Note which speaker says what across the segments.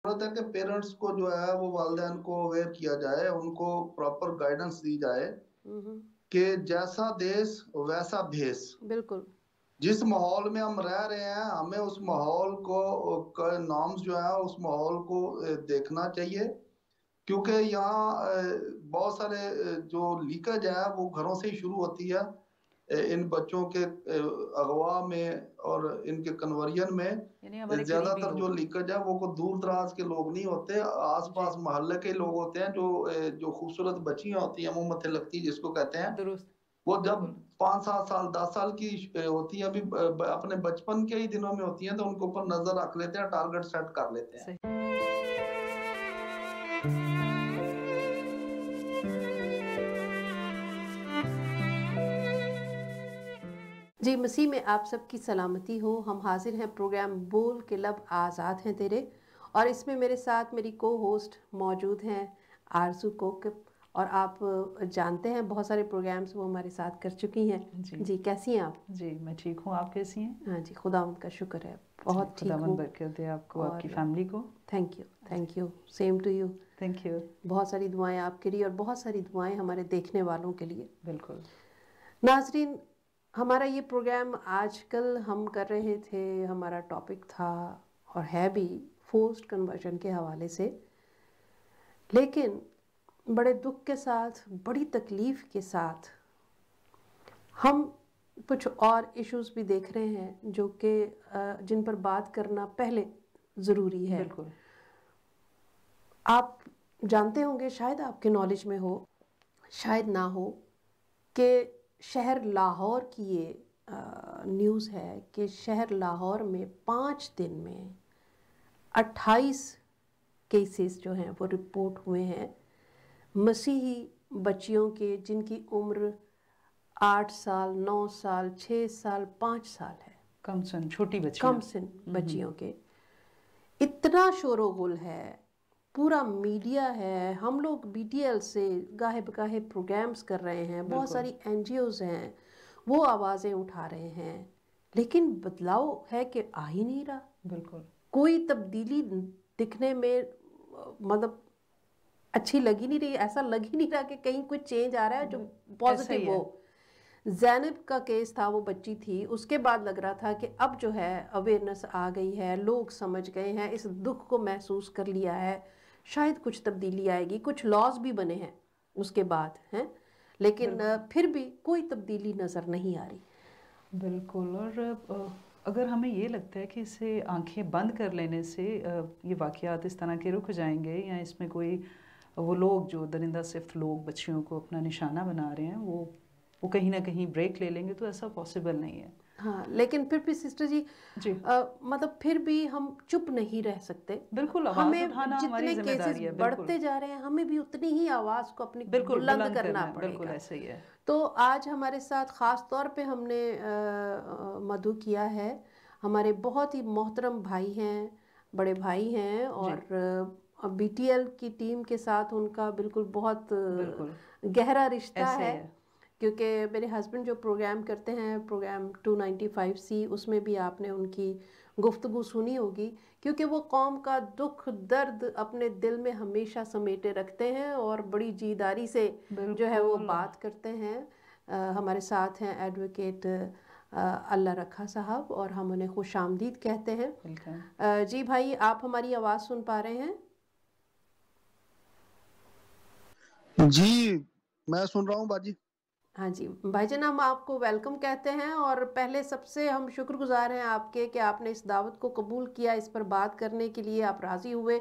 Speaker 1: ضرورت ہے کہ پیرنٹس کو جو ہے وہ والدین کو اویئر کیا جائے، ان کو پراپر گائیڈنس دی جائے کہ جیسا دیس ویسا بھیس۔
Speaker 2: بالکل
Speaker 1: جس ماحول میں ہم رہ رہے ہیں ہمیں اس ماحول کو نارمز جو ہیں اس ماحول کو دیکھنا چاہیے، کیونکہ یہاں بہت سارے جو لیکیج ہے وہ گھروں سے ہی شروع ہوتی ہے، ان بچوں کے اغوا میں اور ان کے کنورژن میں۔
Speaker 3: یعنی ہمارے
Speaker 1: زیادہ
Speaker 3: قریبی
Speaker 1: تر جو
Speaker 3: لوگ،
Speaker 1: لیکیج ہے وہ کوئی دور دراز کے لوگ نہیں ہوتے، آس پاس محلے کے لوگ ہوتے ہیں، جو خوبصورت بچیاں ہوتی ہیں، منہ متھے لگتی جس کو کہتے ہیں،
Speaker 3: درست،
Speaker 1: وہ جب 5-7 سال 10 سال کی ہوتی ہیں، ابھی اپنے بچپن کے ہی دنوں میں ہوتی ہیں، تو ان کے اوپر نظر رکھ لیتے ہیں، ٹارگٹ سیٹ کر لیتے ہیں۔
Speaker 2: جی، مسیح میں آپ سب کی سلامتی ہو۔ ہم حاضر ہیں پروگرام بول کے لب آزاد ہیں تیرے، اور اس میں میرے ساتھ میری کو ہوسٹ موجود ہیں آرزو کوکب، اور آپ جانتے ہیں بہت سارے پروگرامز وہ ہمارے ساتھ کر چکی ہیں۔ جی کیسی ہیں آپ؟
Speaker 3: جی میں ٹھیک ہوں، آپ کیسی ہیں؟
Speaker 2: ہاں جی، خداوند کا شکر ہے، بہت ٹھیک ہوں۔
Speaker 3: خداوند برکت دے آپ کو، آپ کی فیملی کو۔
Speaker 2: Thank you same to you.
Speaker 3: Thank you.
Speaker 2: بہت ساری دعائیں آپ کے لیے اور بہت ساری دعائیں ہمارے دیکھنے والوں کے لیے۔
Speaker 3: بالکل
Speaker 2: ناظرین، ہمارا یہ پروگرام آج کل ہم کر رہے تھے، ہمارا ٹاپک تھا اور ہے بھی فورسڈ کنورژن کے حوالے سے، لیکن بڑے دکھ کے ساتھ، بڑی تکلیف کے ساتھ ہم کچھ اور ایشوز بھی دیکھ رہے ہیں جو کہ جن پر بات کرنا پہلے ضروری ہے۔
Speaker 3: بالکل۔
Speaker 2: آپ جانتے ہوں گے، شاید آپ کے نالج میں ہو، شاید نہ ہو، کہ شہر لاہور کی یہ نیوز ہے کہ شہر لاہور میں 5 دن میں 28 کیسز جو ہیں وہ رپورٹ ہوئے ہیں مسیحی بچیوں کے، جن کی عمر 8 سال، 9 سال، 6 سال، 5 سال ہے،
Speaker 3: کم سن چھوٹی بچیاں،
Speaker 2: کم سن بچیوں کے۔ اتنا شور و غل ہے، پورا میڈیا ہے، ہم لوگ بی ٹی ایل سے گاہے بگاہے پروگرامز کر رہے ہیں، بہت ساری این جی اوز ہیں وہ آوازیں اٹھا رہے ہیں، لیکن بدلاؤ ہے کہ آ ہی نہیں رہا۔
Speaker 3: بالکل
Speaker 2: کوئی تبدیلی دکھنے میں مطلب اچھی لگ ہی نہیں رہی، ایسا لگ ہی نہیں رہا کہ کہیں کوئی چینج آ رہا ہے جو پازیٹیو ہو۔ زینب کا کیس تھا، وہ بچی تھی، اس کے بعد لگ رہا تھا کہ اب جو ہے اویئرنس آ گئی ہے، لوگ سمجھ گئے ہیں، اس دکھ کو محسوس کر لیا ہے، شاید کچھ تبدیلی آئے گی، کچھ لاز بھی بنے ہیں اس کے بعد ہیں، لیکن پھر بھی کوئی تبدیلی نظر نہیں آ رہی۔
Speaker 3: بالکل۔ اور اگر ہمیں یہ لگتا ہے کہ اسے آنکھیں بند کر لینے سے یہ واقعات اس طرح کے رک جائیں گے، یا اس میں کوئی وہ لوگ جو درندہ صفت لوگ بچیوں کو اپنا نشانہ بنا رہے ہیں وہ کہیں نہ کہیں بریک لے لیں گے، تو ایسا پاسبل نہیں ہے۔
Speaker 2: ہاں، لیکن پھر بھی سسٹر جی مطلب پھر بھی ہم چپ نہیں رہ سکتے۔
Speaker 3: بالکل، آواز
Speaker 2: ہمیں
Speaker 3: اٹھانا ہماری
Speaker 2: جتنے
Speaker 3: ذمہ
Speaker 2: کیسز
Speaker 3: داری ہے۔
Speaker 2: بڑھتے جا رہے ہیں ہمیں بھی اتنی ہی آواز کو اپنی بلند کرنا پڑے گا۔
Speaker 3: بالکل ایسا ہی ہے۔
Speaker 2: تو آج ہمارے ساتھ خاص طور پہ ہم نے مدعو کیا ہے، ہمارے بہت ہی محترم بھائی ہیں، بڑے بھائی ہیں، اور بی ٹی ایل کی ٹیم کے ساتھ ان کا بالکل بہت گہرا رشتہ ہے، کیونکہ میرے ہسبینڈ جو پروگرام کرتے ہیں، پروگرام 295C، اس میں بھی آپ نے ان کی گفتگو سنی ہوگی، کیونکہ وہ قوم کا دکھ درد اپنے دل میں ہمیشہ سمیٹے رکھتے ہیں اور بڑی جیداری سے جو ہے وہ بات کرتے ہیں۔ ہمارے ساتھ ہیں ایڈوکیٹ اللہ رکھا صاحب، اور ہم انہیں خوش آمدید کہتے ہیں۔ جی بھائی، آپ ہماری آواز سن پا رہے ہیں؟
Speaker 1: جی میں سن رہا ہوں باجی۔
Speaker 2: ہاں جی بھائی جان، ہم آپ کو ویلکم کہتے ہیں، اور پہلے سب سے ہم شکر گزار ہیں آپ کے کہ آپ نے اس دعوت کو قبول کیا، اس پر بات کرنے کے لیے آپ راضی ہوئے،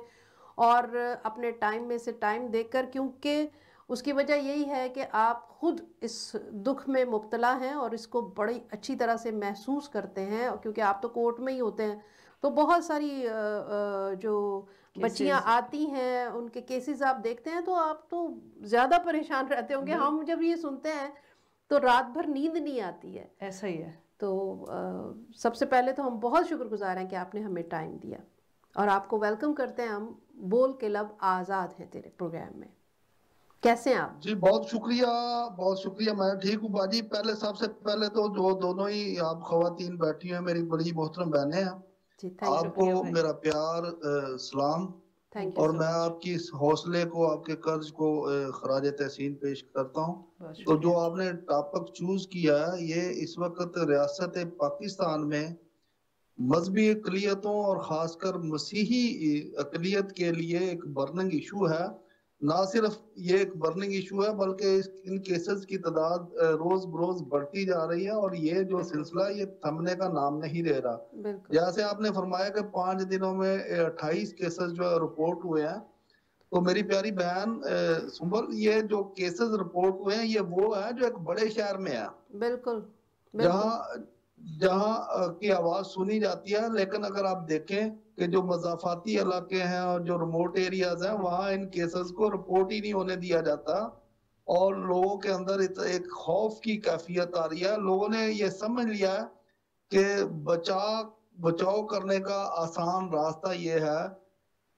Speaker 2: اور اپنے ٹائم میں سے ٹائم دے کر، کیونکہ اس کی وجہ یہی ہے کہ آپ خود اس دکھ میں مبتلا ہیں اور اس کو بڑی اچھی طرح سے محسوس کرتے ہیں، کیونکہ آپ تو کورٹ میں ہی ہوتے ہیں، تو بہت ساری جو بچیاں آتی ہیں ان کے کیسز آپ دیکھتے ہیں تو آپ تو زیادہ پریشان رہتے ہوں گے۔ ہم جب یہ سنتے ہیں تو رات بھر نیند نہیں آتی ہے۔
Speaker 3: ایسا ہی ہے۔
Speaker 2: تو سب سے پہلے تو ہم بہت شکر گزار ہیں کہ آپ نے ہمیں ٹائم دیا، اور آپ کو ویلکم کرتے ہیں ہم بول کے لب آزاد ہیں تیرے پروگرام میں۔ کیسے ہیں آپ؟
Speaker 1: جی بہت شکریہ، بہت شکریہ، میں ٹھیک ہوں باجی۔ پہلے سب سے پہلے تو جو دونوں ہی آپ خواتین بیٹھی ہیں، میری بڑی محترم بہنیں ہیں، آپ کو میرا پیار سلام۔
Speaker 2: تھینک یو
Speaker 1: اور
Speaker 2: سو
Speaker 1: میں
Speaker 2: مچ.
Speaker 1: آپ کی اس حوصلے کو، آپ کے قرض کو خراج تحسین پیش کرتا ہوں.
Speaker 3: بہت
Speaker 1: تو جو
Speaker 3: شکریہ.
Speaker 1: آپ نے ٹاپک چوز کیا ہے، یہ اس وقت ریاست پاکستان میں مذہبی اقلیتوں اور خاص کر مسیحی اقلیت کے لیے ایک برننگ ایشو ہے. نہ صرف یہ ایک برننگ ایشو ہے بلکہ ان کیسز کی تعداد روز بروز بڑھتی جا رہی ہے، اور یہ جو سلسلہ یہ تھمنے کا نام نہیں لے رہا.
Speaker 2: بالکل
Speaker 1: جیسے آپ نے فرمایا کہ 5 دنوں میں 28 کیسز جو رپورٹ ہوئے ہیں، تو میری پیاری بہن سنبل، یہ جو کیسز رپورٹ ہوئے ہیں یہ وہ ہیں جو ایک بڑے شہر میں ہیں،
Speaker 2: بالکل بالکل.
Speaker 1: جہاں کی آواز سنی جاتی ہے. لیکن اگر آپ دیکھیں کہ جو مضافاتی علاقے ہیں اور جو ریموٹ ایریاز ہیں، وہاں ان کیسز کو رپورٹ ہی نہیں ہونے دیا جاتا، اور لوگوں کے اندر ایک خوف کی کیفیت آ رہی ہے. لوگوں نے یہ سمجھ لیا ہے کہ بچاؤ کرنے کا آسان راستہ یہ ہے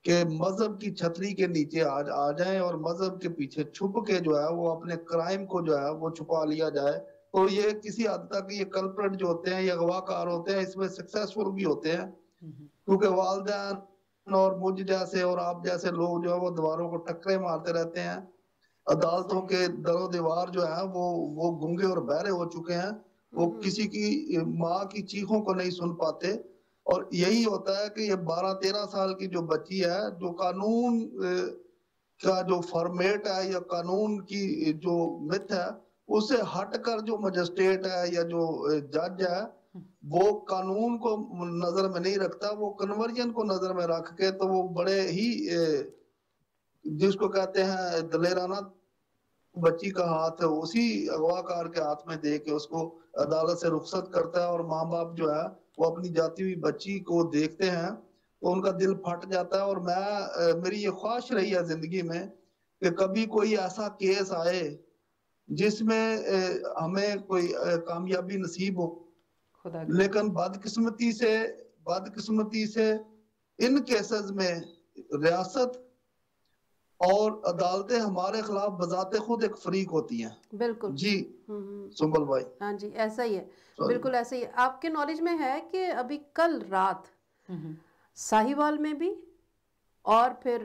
Speaker 1: کہ مذہب کی چھتری کے نیچے آ جائیں اور مذہب کے پیچھے چھپ کے جو ہے وہ اپنے کرائم کو جو ہے وہ چھپا لیا جائے. تو یہ کسی حد تک یہ کلپرٹ جو ہوتے ہیں، یہ اغوا کار ہوتے ہیں، اس میں سکسیسفل بھی ہوتے ہیں، کیونکہ والدین اور مجھ جیسے اور آپ جیسے لوگ جو ہے وہ دیواروں کو ٹکرے مارتے رہتے ہیں. عدالتوں کے در و دیوار جو ہے وہ گنگے اور بہرے ہو چکے ہیں. وہ کسی کی ماں کی چیخوں کو نہیں سن پاتے. اور یہی ہوتا ہے کہ یہ 12-13 سال کی جو بچی ہے، جو قانون کا جو فارمیٹ ہے یا قانون کی جو مت ہے، اس سے ہٹ کر جو مجسٹریٹ ہے یا جو جج ہے، وہ قانون کو نظر میں نہیں رکھتا، وہ کنورژن کو نظر میں رکھ کے تو وہ بڑے ہی جس کو کہتے ہیں دلیرانہ بچی کا ہاتھ اسی اغوا کار کے ہاتھ میں دے کے اس کو عدالت سے رخصت کرتا ہے. اور ماں باپ جو ہے وہ اپنی جاتی ہوئی بچی کو دیکھتے ہیں تو ان کا دل پھٹ جاتا ہے. اور میری یہ خواہش رہی ہے زندگی میں کہ کبھی کوئی ایسا کیس آئے جس میں ہمیں کوئی کامیابی نصیب ہو.
Speaker 3: خدا
Speaker 1: لیکن بدقسمتی سے ان کیسز میں ریاست اور عدالتیں ہمارے خلاف بذات خود ایک فریق ہوتی ہیں.
Speaker 2: بالکل.
Speaker 1: جی سنبل بھائی.
Speaker 2: ہاں جی ایسا ہی ہے، بالکل ایسا ہی ہے. آپ کے نالج میں ہے کہ ابھی کل رات ساہیوال میں بھی اور پھر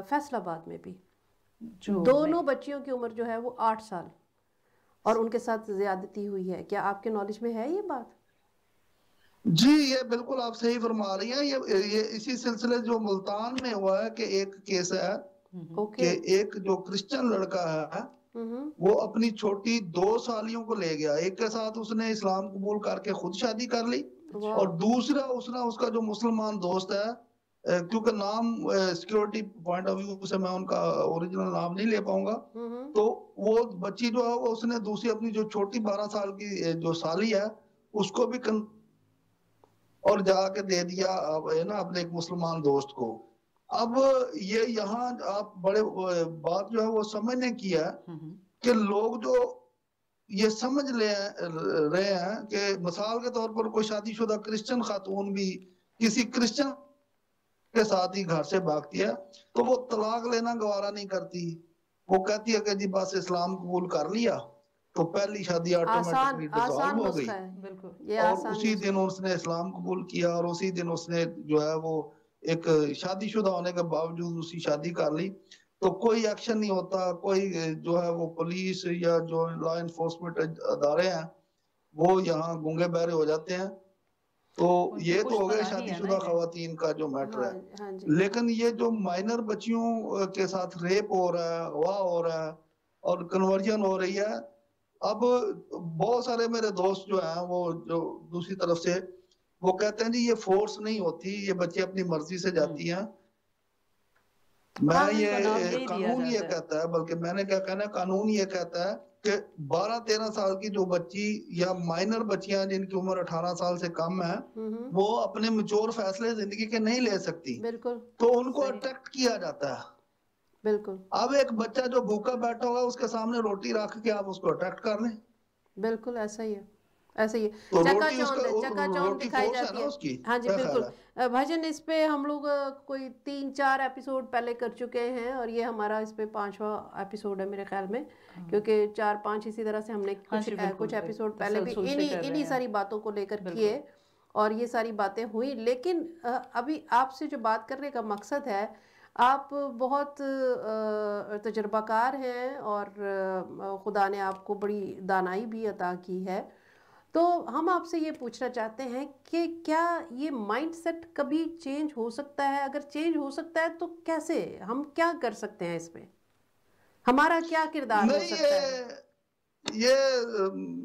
Speaker 2: فیصل آباد میں بھی دونوں بچیوں کی عمر جو ہے وہ 8 سال اور ان کے ساتھ زیادتی ہوئی ہے. کیا آپ کے نالج میں ہے یہ بات؟
Speaker 1: جی یہ بالکل آپ صحیح فرما رہی ہیں. یہ اسی سلسلے جو ملتان میں ہوا ہے کہ ایک کیس ہے کہ ایک جو کرسچن لڑکا ہے وہ اپنی چھوٹی 2 سالیوں کو لے گیا، ایک کے ساتھ اس نے اسلام قبول کر کے خود شادی کر لی، اور دوسرا اس کا جو مسلمان دوست ہے، کیونکہ نام سیکیورٹی پوائنٹ آف ویو سے میں ان کا اوریجنل نام نہیں لے پاؤں گا، تو وہ بچی جو ہے وہ اس نے دوسری اپنی جو چھوٹی 12 سال کی جو سالی ہے اس کو بھی اور جا کے دے دیا اپنے ایک مسلمان دوست کو. اب یہ یہاں آپ بڑے بات جو ہے وہ سمجھنے کی ہے کہ لوگ جو یہ سمجھ رہے ہیں کہ مثال کے طور پر کوئی شادی شدہ کرسچن خاتون بھی کسی کرسچن کے ساتھ ہی گھر سے بھاگتی ہے تو وہ طلاق لینا گوارا نہیں کرتی. وہ کہتی ہے کہ جی بس اسلام قبول کر لیا تو پہلی شادی آٹومیٹکلی ڈیزالو ہو گئی، اور اسی دن اس نے اسلام قبول کیا اور اسی دن اس نے جو ہے وہ ایک شادی شدہ ہونے کے باوجود اسی شادی کر لی. تو کوئی ایکشن نہیں ہوتا، کوئی جو ہے وہ پولیس یا جو لا انفورسمنٹ ادارے ہیں وہ یہاں گونگے بہرے ہو جاتے ہیں. تو یہ تو ہو گیا شادی شدہ خواتین کا جو میٹر ہے. لیکن یہ جو مائنر بچیوں کے ساتھ ریپ ہو رہا ہے، اغوا ہو رہا ہے اور کنورژن ہو رہی ہے، اب بہت سارے میرے دوست جو ہیں وہ جو دوسری طرف سے وہ کہتے ہیں جی یہ فورس نہیں ہوتی، یہ بچے اپنی مرضی سے جاتی ہیں. میں یہ قانون یہ کہتا ہے، بلکہ میں نے کیا کہنا ہے، قانون یہ کہتا ہے کہ 12-13 سال کی جو بچی یا مائنر بچیاں جن کی عمر 18 سال سے کم ہے وہ اپنے میچور فیصلے زندگی کے نہیں لے سکتی، تو ان کو اٹریکٹ کیا جاتا ہے.
Speaker 2: بالکل.
Speaker 1: اب ایک بچہ جو بھوکا بیٹھا ہوگا اس کے سامنے روٹی رکھ کے آپ اس کو اٹریکٹ کر لیں.
Speaker 2: بالکل ایسا ہی ہے، ایسا ہی ہے. چکا چوند دکھائی جاتی ہے. ہاں جی بالکل. بھائی جان اس پہ ہم لوگ کوئی 3-4 ایپیسوڈ پہلے کر چکے ہیں اور یہ ہمارا اس پہ 5واں ایپیسوڈ ہے میرے خیال میں، کیونکہ 4-5 اسی طرح سے ہم نے کچھ ایپیسوڈ پہلے بھی انہی ساری باتوں کو لے کر کیے اور یہ ساری باتیں ہوئی. لیکن ابھی آپ سے جو بات کرنے کا مقصد ہے، آپ بہت تجربہ کار ہیں اور خدا نے آپ کو بڑی دانائی بھی عطا کی ہے، تو ہم آپ سے یہ پوچھنا چاہتے ہیں کہ کیا یہ مائنڈ سیٹ کبھی چینج ہو سکتا ہے؟ اگر چینج ہو سکتا ہے تو کیسے؟ ہم کیا کر سکتے ہیں اس میں؟ ہمارا کیا کردار ہو
Speaker 1: نہیں،
Speaker 2: سکتا ہے؟
Speaker 1: یہ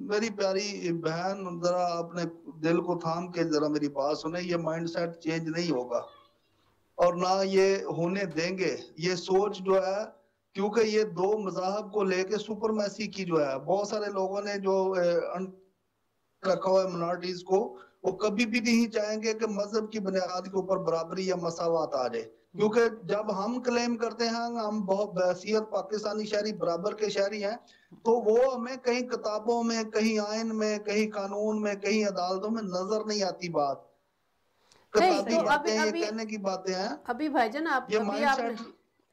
Speaker 1: میری پیاری بہن، ذرا اپنے دل کو تھام کے ذرا میری بات سنیں. یہ مائنڈ سیٹ چینج نہیں ہوگا اور نہ یہ ہونے دیں گے. یہ سوچ جو ہے، کیونکہ یہ دو مذاہب کو لے کے سپرمیسی کی جو ہے، بہت سارے لوگوں نے جو رکھا ہوا ہے منارٹیز کو، وہ کبھی بھی نہیں چاہیں گے کہ مذہب کی بنیاد کے اوپر برابری یا مساوات آ جائے. کیونکہ جب ہم کلیم کرتے ہیں ہم بہت بحیثیت پاکستانی شہری برابر کے شہری ہیں، تو وہ ہمیں کہیں کتابوں میں، کہیں آئین میں، کہیں قانون میں، کہیں عدالتوں میں نظر نہیں آتی. بات
Speaker 2: نہیں
Speaker 1: کتابی
Speaker 2: تو
Speaker 1: باتیں، یہ کہنے کی باتیں ہیں.
Speaker 2: ابھی بھائی جان
Speaker 1: یہ مائنڈ سیٹ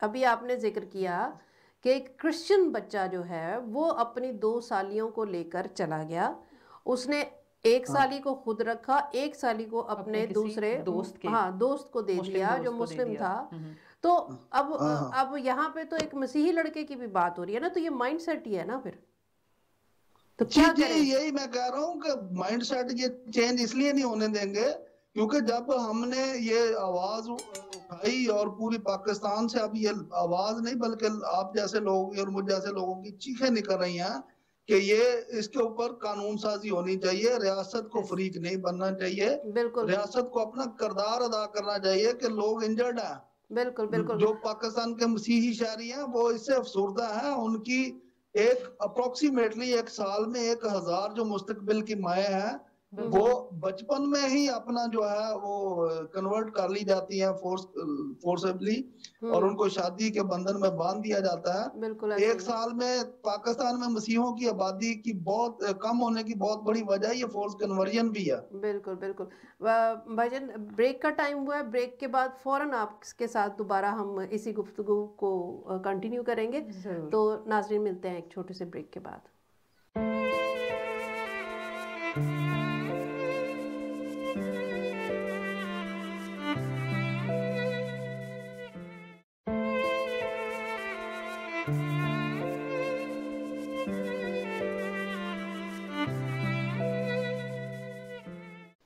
Speaker 2: ابھی آپ نے ذکر کیا کہ ایک کرسچن بچہ جو ہے وہ اپنی 2 سالیوں کو لے کر چلا گیا، اس نے 1 سالی کو خود رکھا، 1 سالی کو اپنے
Speaker 3: کسی
Speaker 2: دوسرے
Speaker 3: دوست کے
Speaker 2: دوست کو دے
Speaker 3: مسلم
Speaker 2: دیا جو
Speaker 3: دوست کو دے
Speaker 2: مسلم
Speaker 3: دیا.
Speaker 2: تھا. تو اب یہاں پہ تو ایک مسیحی لڑکے کی بھی بات ہو رہی ہے نا، تو یہ مائنڈ سیٹ ہی ہے نا پھر. تو
Speaker 1: جی
Speaker 2: کیا
Speaker 1: جی،
Speaker 2: کریں؟
Speaker 1: یہی میں کہہ رہا ہوں کہ مائنڈ سیٹ یہ چینج اس لیے نہیں ہونے دیں گے کیونکہ جب ہم نے یہ آواز اٹھائی اور پوری پاکستان سے اب یہ آواز نہیں بلکہ آپ جیسے لوگ اور مجھ جیسے لوگوں کی چیخیں نکل رہی ہیں کہ یہ اس کے اوپر قانون سازی ہونی چاہیے، ریاست کو فریق نہیں بننا چاہیے،
Speaker 2: بالکل
Speaker 1: ریاست کو اپنا کردار ادا کرنا چاہیے کہ لوگ انجرڈ ہیں.
Speaker 2: بالکل بالکل
Speaker 1: جو پاکستان کے مسیحی شہری ہیں وہ اس سے افسردہ ہیں. ان کی ایک اپروکسیمیٹلی 1 سال میں 1000 جو مستقبل کی مائیں ہیں وہ بچپن میں ہی اپنا جو ہے وہ کنورٹ کر لی جاتی ہیں فورسبلی، اور ان کو شادی کے بندھن میں باندھ دیا جاتا ہے.
Speaker 2: بالکل ایسے
Speaker 1: 1
Speaker 2: ہی.
Speaker 1: سال میں پاکستان میں مسیحوں کی آبادی کی بہت کم ہونے کی بہت بڑی وجہ یہ فورس کنورژن بھی ہے.
Speaker 2: بالکل بالکل. بھائی جان بریک کا ٹائم ہوا ہے، بریک کے بعد فوراً آپ کے ساتھ دوبارہ ہم اسی گفتگو کو کنٹینیو کریں گے.
Speaker 3: ضرور.
Speaker 2: تو ناظرین ملتے ہیں ایک چھوٹے سے بریک کے بعد.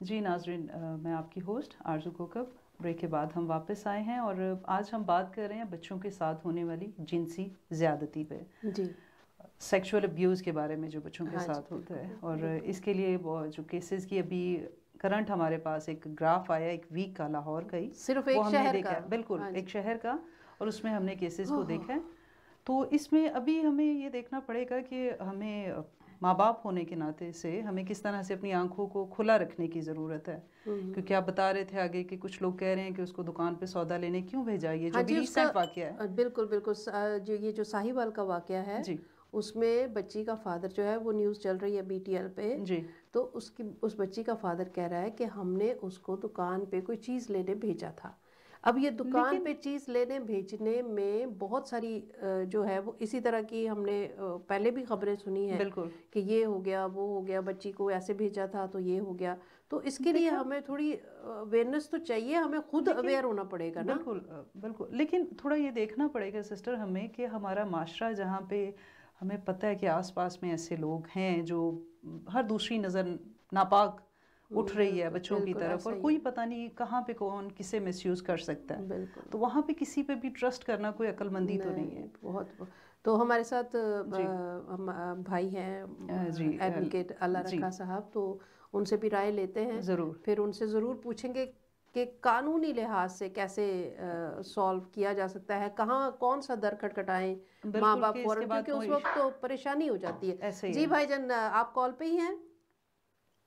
Speaker 3: جی ناظرین، میں آپ کی ہوسٹ آرزو کوکب. بریک کے بعد ہم واپس آئے ہیں اور آج ہم بات کر رہے ہیں بچوں کے ساتھ ہونے والی جنسی زیادتی پہ،
Speaker 2: جی،
Speaker 3: سیکشول ابیوز کے بارے میں جو بچوں کے ساتھ ہوتا ہے. اور اس کے لیے جو کیسز کی ابھی کرنٹ ہمارے پاس ایک گراف آیا ایک ویک کا لاہور کا ہی،
Speaker 2: صرف
Speaker 3: وہ
Speaker 2: ایک
Speaker 3: ہم نے
Speaker 2: شہر
Speaker 3: دیکھا
Speaker 2: کا.
Speaker 3: ہے، بالکل ایک شہر کا، اور اس میں ہم نے کیسز کو دیکھا ہے. تو اس میں ابھی ہمیں یہ دیکھنا پڑے گا کہ ہمیں ماں باپ ہونے کے ناطے سے ہمیں کس طرح سے اپنی آنکھوں کو کھلا رکھنے کی ضرورت ہے. کیونکہ آپ بتا رہے تھے آگے کہ کچھ لوگ کہہ رہے ہیں کہ اس کو دکان پہ سودا لینے کیوں بھیجا، یہ جو بھی ریسنٹ واقعہ ہے.
Speaker 2: بالکل بالکل. یہ جو ساہیوال کا واقعہ ہے
Speaker 3: جی
Speaker 2: اس میں بچی کا فادر جو ہے وہ نیوز چل رہی ہے BTL پہ،
Speaker 3: جی
Speaker 2: تو اس بچی کا فادر کہہ رہا ہے کہ ہم نے اس کو دکان پہ کوئی چیز لینے بھیجا تھا. اب یہ دکان پہ چیز لینے بھیجنے میں بہت ساری جو ہے وہ اسی طرح کی ہم نے پہلے بھی خبریں سنی ہیں
Speaker 3: بالکل
Speaker 2: کہ یہ ہو گیا وہ ہو گیا، بچی کو ایسے بھیجا تھا تو یہ ہو گیا. تو اس کے لیے ہمیں تھوڑی اویئرنیس تو چاہیے، ہمیں خود اویئر ہونا پڑے گا نا.
Speaker 3: بالکل بالکل. لیکن تھوڑا یہ دیکھنا پڑے گا سسٹر ہمیں کہ ہمارا معاشرہ جہاں پہ ہمیں پتہ ہے کہ آس پاس میں ایسے لوگ ہیں جو ہر دوسری نظر ناپاک اٹھ رہی ہے بچوں کی طرف، اور کوئی پتہ نہیں کہاں پہ کون کسے مس یوز کر سکتا ہے.
Speaker 2: بالکل.
Speaker 3: تو وہاں پہ کسی پہ بھی ٹرسٹ کرنا کوئی عقل مندی تو نہیں ہے.
Speaker 2: بہت. تو ہمارے ساتھ بھائی ہیں ایڈوکیٹ اللہ رکھا صاحب، تو ان سے بھی رائے لیتے ہیں.
Speaker 3: ضرور.
Speaker 2: پھر ان سے ضرور پوچھیں گے کہ قانونی لحاظ سے کیسے سولو کیا جا سکتا ہے، کہاں کون سا در کھٹکھٹائیں ماں باپ فوراً، کیونکہ اس وقت تو پریشانی ہو جاتی ہے. جی بھائی جان آپ کال پہ ہی ہیں؟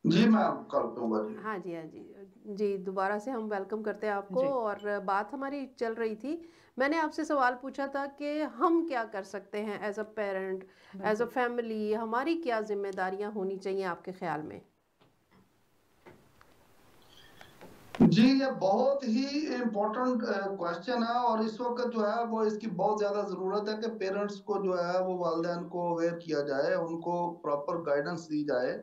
Speaker 1: جی میں کال پہ ہوں.
Speaker 2: ہاں جی ہاں جی جی، دوبارہ سے ہم ویلکم کرتے ہیں آپ کو. اور بات ہماری چل رہی تھی، میں نے آپ سے سوال پوچھا تھا کہ ہم کیا کر سکتے ہیں as a parent, as a family, ہماری کیا ذمہ داریاں ہونی چاہیے آپ کے خیال میں؟
Speaker 1: جی یہ بہت ہی امپورٹنٹ کوشچن ہے، اور اس وقت جو ہے وہ اس کی بہت زیادہ ضرورت ہے کہ پیرنٹس کو جو ہے وہ والدین کو اویئر کیا جائے، ان کو پراپر گائیڈنس دی جائے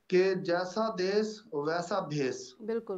Speaker 1: کہ جیسا دیس ویسا بھیس.
Speaker 2: بالکل.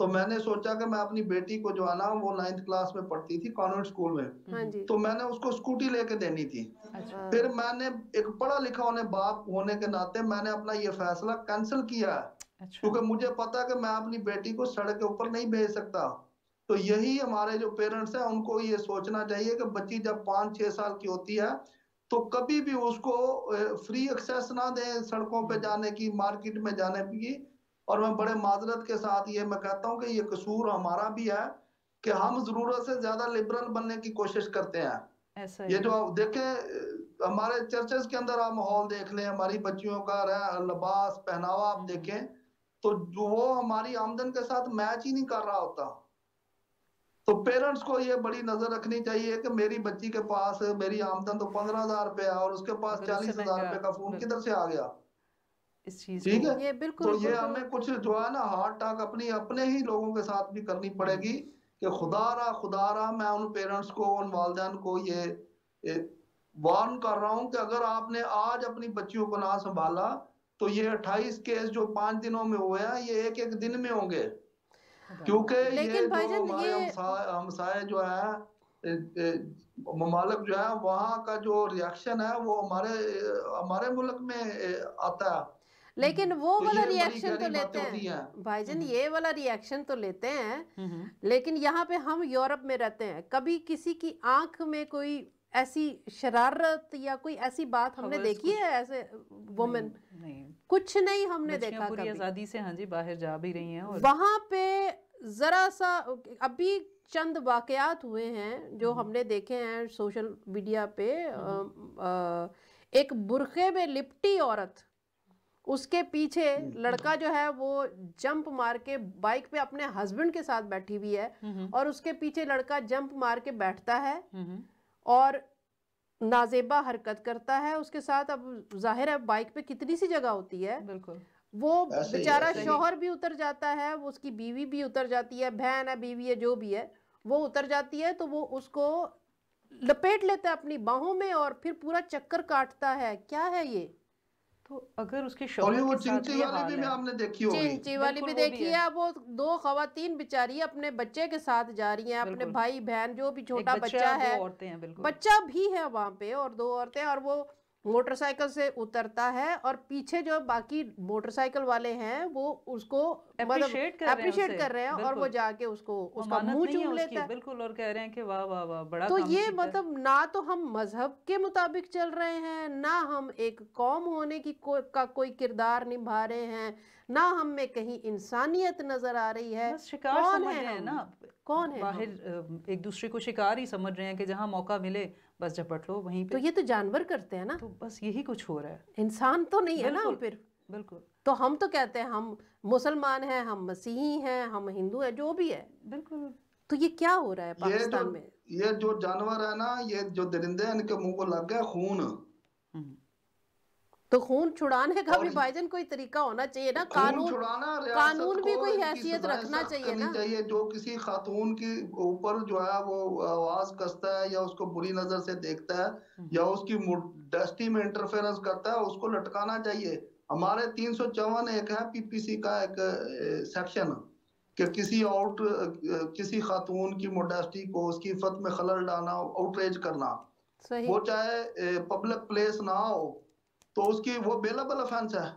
Speaker 1: تو میں نے سوچا کہ میں اپنی بیٹی کو جو ہے نا وہ 9th کلاس میں پڑھتی تھی کانوینٹ اسکول میں،
Speaker 2: ہاں جی
Speaker 1: تو میں نے اس کو اسکوٹی لے کے دینی تھی. پھر میں نے ایک پڑھا لکھا باپ ہونے کے ناطے میں نے اپنا یہ فیصلہ کینسل کیا ہے، کیونکہ مجھے پتا کہ میں اپنی بیٹی کو سڑک کے اوپر نہیں بھیج سکتا. تو یہی ہمارے جو پیرنٹس ہیں ان کو یہ سوچنا چاہیے کہ بچی جب 5-6 سال کی ہوتی ہے تو کبھی بھی اس کو فری ایکسیس نہ دیں سڑکوں پہ جانے کی، مارکیٹ میں جانے کی. اور میں بڑے معذرت کے ساتھ یہ میں کہتا ہوں کہ یہ قصور ہمارا بھی ہے کہ ہم ضرورت سے زیادہ لبرل بننے کی کوشش کرتے ہیں. یہ جو دیکھیں ہمارے چرچز کے اندر آپ ماحول دیکھ لیں، ہماری بچیوں کا لباس پہناوا آپ دیکھیں تو جو وہ ہماری آمدن کے ساتھ میچ ہی نہیں کر رہا ہوتا. تو پیرنٹس کو یہ بڑی نظر رکھنی چاہیے کہ میری بچی کے پاس میری آمدن تو 15,000 روپے ہے اور اس کے پاس 40,000 روپے کا فون کدھر سے آ گیا.
Speaker 3: اس چیز
Speaker 1: ٹھیک ہے،
Speaker 2: یہ بالکل
Speaker 1: تو یہ ہمیں کچھ جو ہے نا ہارڈ ٹاک اپنے ہی لوگوں کے ساتھ بھی کرنی پڑے گی کہ خدا را میں ان پیرنٹس کو، ان والدین کو یہ وارن کر رہا ہوں کہ اگر آپ نے آج اپنی بچیوں کو نہ سنبھالا تو یہ 28 کیس جو 5 دنوں میں ہوئے ہیں یہ ایک دن میں ہوں گے. کیونکہ یہ جو ہمارے ہمسائے جو ہے ممالک جو ہے وہاں کا جو ریاکشن ہے وہ ہمارے ملک میں آتا ہے.
Speaker 2: لیکن وہ والا
Speaker 1: یہ بڑی
Speaker 2: ریاکشن تو
Speaker 1: گہری
Speaker 2: لیتے
Speaker 1: باتیں ہوتی
Speaker 2: ہیں
Speaker 1: ہیں
Speaker 2: بھائی جان، یہ والا ریاکشن تو لیتے ہیں، لیکن یہاں پہ ہم یورپ میں رہتے ہیں، کبھی کسی کی آنکھ میں کوئی ایسی شرارت یا کوئی ایسی بات ہم نے دیکھی ہے ایسے وومن؟ کچھ نہیں ہم نے دیکھا
Speaker 3: پوری
Speaker 2: کبھی.
Speaker 3: آزادی سے ہاں جی باہر جا بھی رہی ہیں. اور
Speaker 2: وہاں پہ ذرا سا ابھی چند واقعات ہوئے ہیں جو ہم نے دیکھے ہیں سوشل میڈیا پہ، ایک برقعے میں لپٹی عورت، اس کے پیچھے لڑکا جو ہے وہ جمپ مار کے بائک پہ اپنے ہسبینڈ کے ساتھ بیٹھی ہوئی ہے اور اس کے پیچھے لڑکا جمپ مار کے بیٹھتا ہے اور نازیبا حرکت کرتا ہے اس کے ساتھ. اب ظاہر ہے بائک پہ کتنی سی جگہ ہوتی ہے، وہ بیچارہ شوہر بھی اتر جاتا ہے، اس کی بیوی بھی اتر جاتی ہے، بہن ہے، بیوی ہے، جو بھی ہے وہ اتر جاتی ہے، تو وہ اس کو لپیٹ لیتا ہے اپنی باہوں میں اور پھر پورا چکر کاٹتا ہے. کیا ہے یہ؟
Speaker 3: تو اگر اس کے
Speaker 1: اور
Speaker 3: شوہر
Speaker 1: وہ
Speaker 3: کے ساتھ
Speaker 1: چنچی
Speaker 3: یہ
Speaker 1: والی
Speaker 3: حال
Speaker 1: بھی
Speaker 3: ہے،
Speaker 1: آپ نے دیکھی ہوگی،
Speaker 2: چینچی والی بھی دیکھی ہے. وہ 2 خواتین بیچاری اپنے بچے کے ساتھ جا رہی ہیں، اپنے بھائی بہن جو بھی چھوٹا بچہ ہے، بچہ بھی ہے وہاں پہ، اور 2 عورتیں، اور وہ موٹر سائیکل سے اترتا ہے اور پیچھے جو باقی موٹر سائیکل والے ہیں وہ اس کو
Speaker 3: اپریشیٹ
Speaker 2: کر رہے ہیں اور وہ جا کے اس کا منہ چوم لیتا ہے.
Speaker 3: بالکل، اور کہہ رہے ہیں کہ واہ واہ واہ بڑا
Speaker 2: تو
Speaker 3: کام
Speaker 2: یہ
Speaker 3: کیتا ہے.
Speaker 2: نہ تو ہم مذہب کے مطابق چل رہے ہیں، نہ ہم ایک قوم ہونے کا کوئی کردار نبھا رہے ہیں، نہ ہم میں کہیں انسانیت نظر آ رہی ہے.
Speaker 3: بس شکار سمجھ رہے ہیں نا،
Speaker 2: کون ہے
Speaker 3: باہر ایک دوسرے کو شکار ہی سمجھ رہے ہیں کہ جہاں موقع ملے بس جھپٹ لو وہیں پہ.
Speaker 2: تو یہ تو جانور کرتے ہیں نا،
Speaker 3: تو بس یہی کچھ ہو رہا ہے،
Speaker 2: انسان تو نہیں ہے نا. پھر
Speaker 3: بالکل
Speaker 2: تو ہم تو کہتے ہیں ہم مسلمان ہیں، ہم مسیحی ہیں، ہم ہندو ہیں، جو بھی ہے.
Speaker 3: بالکل.
Speaker 2: تو یہ کیا ہو رہا ہے پاکستان میں؟
Speaker 1: یہ جو جانور ہے نا، یہ جو درندے ہیں ان کے منہ کو لگ گیا خون.
Speaker 2: تو خون چھڑانے کا بھی بھائی جان کوئی طریقہ ہونا چاہیے نا. قانون بھی کوئی حیثیت رکھنا چاہیے نا.
Speaker 1: جو کسی خاتون کے اوپر جو ہے وہ آواز کستا ہے یا اس کو بری نظر سے دیکھتا ہے یا اس کی موڈسٹی میں انٹرفیرنس کرتا ہے، اس کو لٹکانا چاہیے. ہمارے 354 ایک ہے پی پی سی کا ایک سیکشن کہ کسی خاتون کی موڈسٹی کو، اس کی عفت میں خلل ڈالنا، آؤٹریج کرنا، وہ چاہے پبلک پلیس نہ ہو تو اس کی وہ بیلیبل افینس ہے،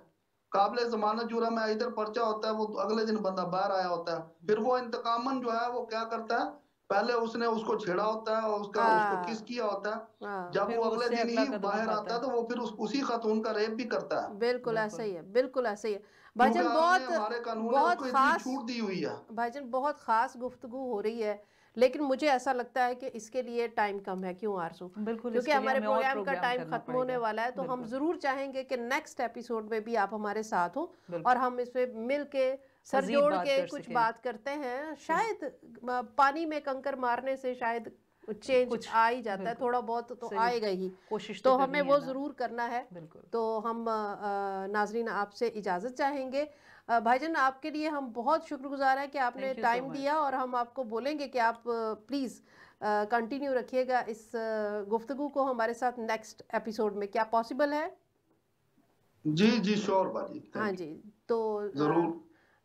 Speaker 1: قابل ضمانت جرم ہے. ادھر پرچہ ہوتا ہے، وہ اگلے دن بندہ باہر آیا ہوتا ہے. پھر وہ انتقاماً جو ہے وہ کیا کرتا ہے، پہلے اس نے اس کو چھیڑا ہوتا ہے اور اس کو کس کیا ہوتا ہے، جب وہ اگلے دن ہی باہر آتا ہے تو وہ پھر اسی خاتون کا ریپ بھی کرتا ہے.
Speaker 2: بالکل ایسا ہی ہے، بالکل ایسا ہی ہے بھائی جان. بھائی جان بہت خاص گفتگو ہو رہی ہے، لیکن مجھے ایسا لگتا ہے کہ اس کے لیے ٹائم کم ہے. کیوں آرزو؟ کیونکہ ہمارے پروگرام کا ٹائم ختم ہونے والا ہے، تو ہم ضرور چاہیں گے کہ نیکسٹ ایپیسوڈ میں بھی آپ ہمارے ساتھ ہوں اور ہم اس پہ مل کے سر جوڑ کے کچھ بات کرتے ہیں. شاید پانی میں کنکر مارنے سے شاید چینج آ ہی جاتا ہے، تھوڑا بہت تو آئے گا ہی، تو ہمیں وہ ضرور کرنا ہے. تو ہم ناظرین آپ سے اجازت چاہیں گے. بھائی جان آپ کے لیے ہم بہت شکر گزار ہیں کہ آپ نے ٹائم دیا، اور ہم آپ کو بولیں گے کہ آپ پلیز کنٹینیو رکھیے گا اس گفتگو کو ہمارے ساتھ نیکسٹ ایپیسوڈ میں. کیا پاسبل ہے؟
Speaker 1: جی شور باجی.
Speaker 2: ہاں جی، تو
Speaker 1: ضرور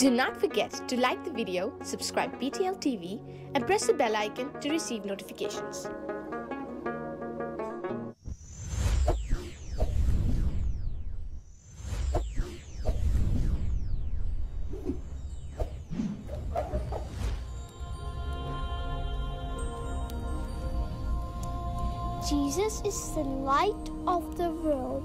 Speaker 4: Do not forget to like the video, subscribe BTL TV, and press the bell icon to receive notifications.
Speaker 5: Jesus is the light of the world.